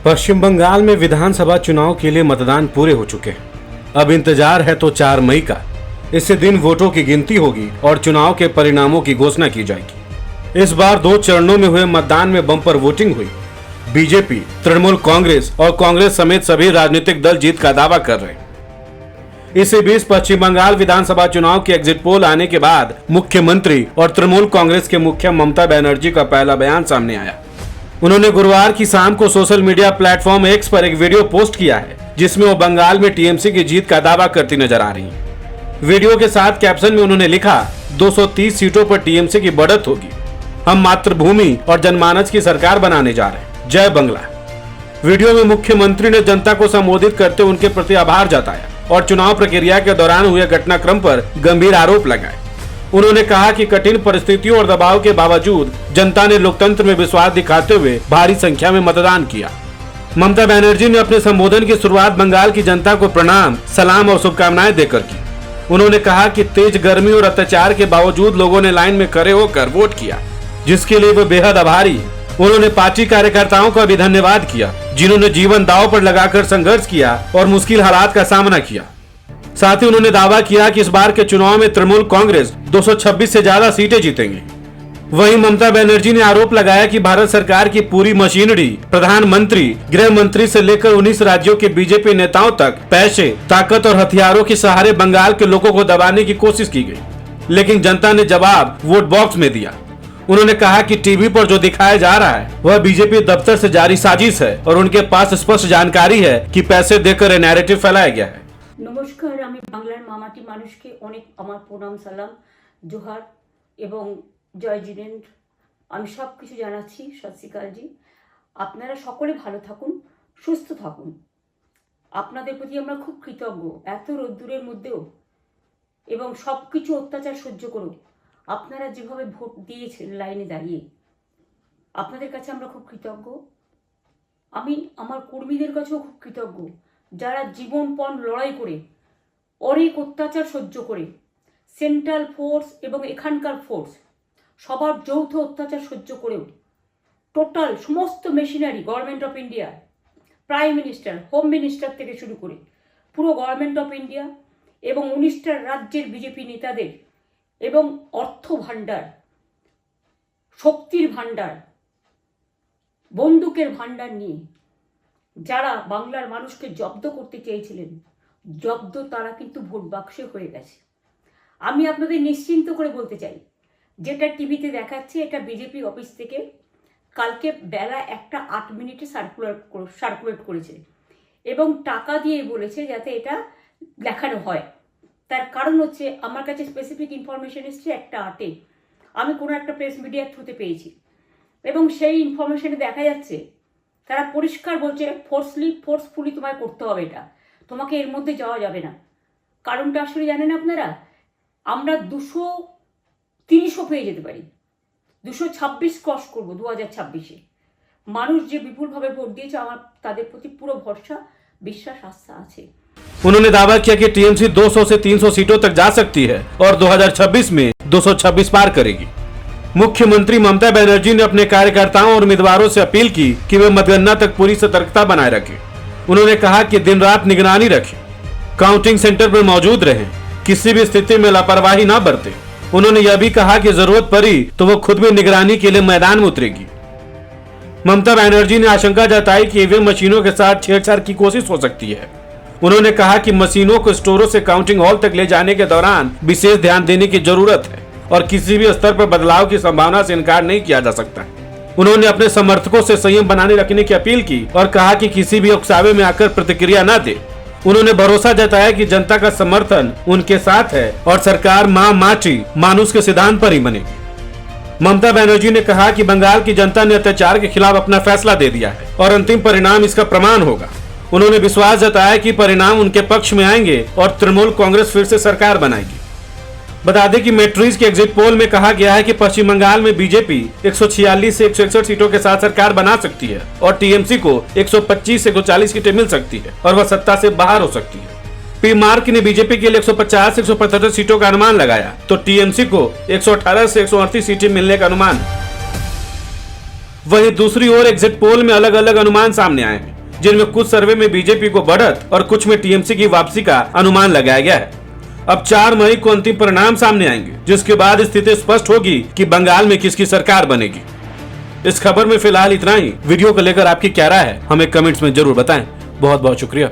पश्चिम बंगाल में विधानसभा चुनाव के लिए मतदान पूरे हो चुके हैं। अब इंतजार है तो 4 मई का। इससे दिन वोटों की गिनती होगी और चुनाव के परिणामों की घोषणा की जाएगी। इस बार 2 चरणों में हुए मतदान में बम्पर वोटिंग हुई। बीजेपी, तृणमूल कांग्रेस और कांग्रेस समेत सभी राजनीतिक दल जीत का दावा कर रहे हैं। इसी बीच पश्चिम बंगाल विधानसभा चुनाव की एग्जिट पोल आने के बाद मुख्यमंत्री और तृणमूल कांग्रेस के मुखिया ममता बनर्जी का पहला बयान सामने आया। उन्होंने गुरुवार की शाम को सोशल मीडिया प्लेटफॉर्म एक्स पर एक वीडियो पोस्ट किया है, जिसमें वो बंगाल में टीएमसी की जीत का दावा करती नजर आ रही हैं। वीडियो के साथ कैप्शन में उन्होंने लिखा, 230 सीटों पर टीएमसी की बढ़त होगी। हम मातृभूमि और जनमानस की सरकार बनाने जा रहे हैं। जय बंगला। वीडियो में मुख्यमंत्री ने जनता को संबोधित करते उनके प्रति आभार जताया और चुनाव प्रक्रिया के दौरान हुए घटनाक्रम पर गंभीर आरोप लगाए। उन्होंने कहा कि कठिन परिस्थितियों और दबाव के बावजूद जनता ने लोकतंत्र में विश्वास दिखाते हुए भारी संख्या में मतदान किया। ममता बनर्जी ने अपने संबोधन की शुरुआत बंगाल की जनता को प्रणाम, सलाम और शुभकामनाएं देकर की। उन्होंने कहा कि तेज गर्मी और अत्याचार के बावजूद लोगों ने लाइन में खड़े होकर वोट किया, जिसके लिए वे बेहद आभारी हैं। उन्होंने पार्टी कार्यकर्ताओं का भी धन्यवाद किया, जिन्होंने जीवन दांव पर लगाकर संघर्ष किया और मुश्किल हालात का सामना किया। साथ ही उन्होंने दावा किया कि इस बार के चुनाव में तृणमूल कांग्रेस 226 से ज्यादा सीटें जीतेंगी। वहीं ममता बनर्जी ने आरोप लगाया कि भारत सरकार की पूरी मशीनरी, प्रधानमंत्री, गृह मंत्री से लेकर 19 राज्यों के बीजेपी नेताओं तक पैसे, ताकत और हथियारों के सहारे बंगाल के लोगों को दबाने की कोशिश की गई, लेकिन जनता ने जवाब वोट बॉक्स में दिया। उन्होंने कहा कि टीवी पर जो दिखाया जा रहा है वह बीजेपी दफ्तर से जारी साजिश है और उनके पास स्पष्ट जानकारी है कि पैसे देकर नैरेटिव फैलाया गया है। নমস্কার, আমি বাংলার মামাটি মানুষকে অনেক আমার প্রণাম, সালাম, জোহার এবং জয় জিনেন্দ্র। আমি সব কিছু জানাচ্ছি। সত শ্রী আকাল জি। আপনারা সকলে ভালো থাকুন, সুস্থ থাকুন। আপনাদের প্রতি আমরা খুব কৃতজ্ঞ। এত রোদ্দুরের মধ্যেও এবং সব কিছু অত্যাচার সহ্য করুন আপনারা যেভাবে ভোট দিয়েছেন লাইনে দাঁড়িয়ে, আপনাদের কাছে আমরা খুব কৃতজ্ঞ। আমি আমার কর্মীদের কাছেও খুব কৃতজ্ঞ, যারা জীবনপণ লড়াই করে অনেক অত্যাচার সহ্য করে সেন্ট্রাল ফোর্স এবং এখানকার ফোর্স সবার যৌথ অত্যাচার সহ্য করেও টোটাল সমস্ত machinery government of India, prime minister, home minister থেকে শুরু করে পুরো গভর্নমেন্ট অফ ইন্ডিয়া এবং 19টা রাজ্যের বিজেপি নেতাদের এবং অর্থ ভাণ্ডার, শক্তির ভাণ্ডার, বন্দুকের ভাণ্ডার নিয়ে যারা বাংলার মানুষকে জব্দ করতে চেয়েছিলেন, জব্দ তারা কিন্তু ভোট বাক্সে হয়ে গেছে। আমি আপনাদের নিশ্চিন্ত করে বলতে চাই, যেটা টিভিতে দেখাচ্ছে এটা বিজেপি অফিস থেকে কালকে বেলা 1:08 সার্কুলেট করেছে এবং টাকা দিয়ে বলেছে যাতে এটা দেখানো হয়। তার কারণ হচ্ছে আমার কাছে স্পেসিফিক ইনফরমেশন এসছে 1:08 আমি কোনো একটা প্রেস মিডিয়ার থ্রুতে পেয়েছি এবং সেই ইনফরমেশনে দেখা যাচ্ছে তারা পরিষ্কার বলছে ফোর্সফুলি তোমায় করতে হবে, এটা তোমাকে এর মধ্যে যাওয়া যাবে না। কারণটা আসলে জানেন আপনারা, আমরা 230ও পেয়ে যেতে পারি, 226 ক্রস করবো 2026-এ। মানুষ যে বিপুলভাবে ভোট দিয়েছে আমার তাদের প্রতি পুরো ভরসা, বিশ্বাস, আস্থা আছে। उन्होंने दावा किया कि टीएमसी 200 से 300 सीटों तक जा सकती है और 2026 में 226 पार करेगी। मुख्यमंत्री ममता बनर्जी ने अपने कार्यकर्ताओं और उम्मीदवारों से अपील की कि वे मतगणना तक पूरी सतर्कता बनाए रखें। उन्होंने कहा कि दिन रात निगरानी रखें, काउंटिंग सेंटर पर मौजूद रहें, किसी भी स्थिति में लापरवाही न बरतें। उन्होंने यह भी कहा कि जरूरत पड़ी तो वो खुद भी निगरानी के लिए मैदान में उतरेगी। ममता बनर्जी ने आशंका जताई कि ईवीएम मशीनों के साथ छेड़छाड़ की कोशिश हो सकती है। उन्होंने कहा कि मशीनों को स्टोरों से काउंटिंग हॉल तक ले जाने के दौरान विशेष ध्यान देने की जरूरत है और किसी भी स्तर पर बदलाव की संभावना से इनकार नहीं किया जा सकता। उन्होंने अपने समर्थकों से संयम बनाने रखने की अपील की और कहा कि किसी भी उकसावे में आकर प्रतिक्रिया न दे। उन्होंने भरोसा जताया कि जनता का समर्थन उनके साथ है और सरकार मां माटी मानुष के सिद्धांत पर ही बनेगी। ममता बनर्जी ने कहा कि बंगाल की जनता ने अत्याचार के खिलाफ अपना फैसला दे दिया है और अंतिम परिणाम इसका प्रमाण होगा। उन्होंने विश्वास जताया कि परिणाम उनके पक्ष में आएंगे और तृणमूल कांग्रेस फिर से सरकार बनाएगी। बता दें कि मैट्रिक्स के एग्जिट पोल में कहा गया है कि पश्चिम बंगाल में बीजेपी 146 से 161 सीटों के साथ सरकार बना सकती है और टीएमसी को 125 से 140 सीटें मिल सकती है और वह सत्ता से बाहर हो सकती है। पी मार्क ने बीजेपी के लिए 150 से 175 सीटों का अनुमान लगाया तो टीएमसी को 118 से 138 सीटें मिलने का अनुमान है। वहीं दूसरी ओर एग्जिट पोल में अलग अलग अनुमान सामने आए हैं। जिनमें कुछ सर्वे में बीजेपी को बढ़त और कुछ में टीएमसी की वापसी का अनुमान लगाया गया है। अब 4 मई को अंतिम परिणाम सामने आएंगे, जिसके बाद स्थिति स्पष्ट होगी कि बंगाल में किसकी सरकार बनेगी। इस खबर में फिलहाल इतना ही। वीडियो को लेकर आपकी क्या राय है हमें कमेंट्स में जरूर बताएं। बहुत बहुत शुक्रिया।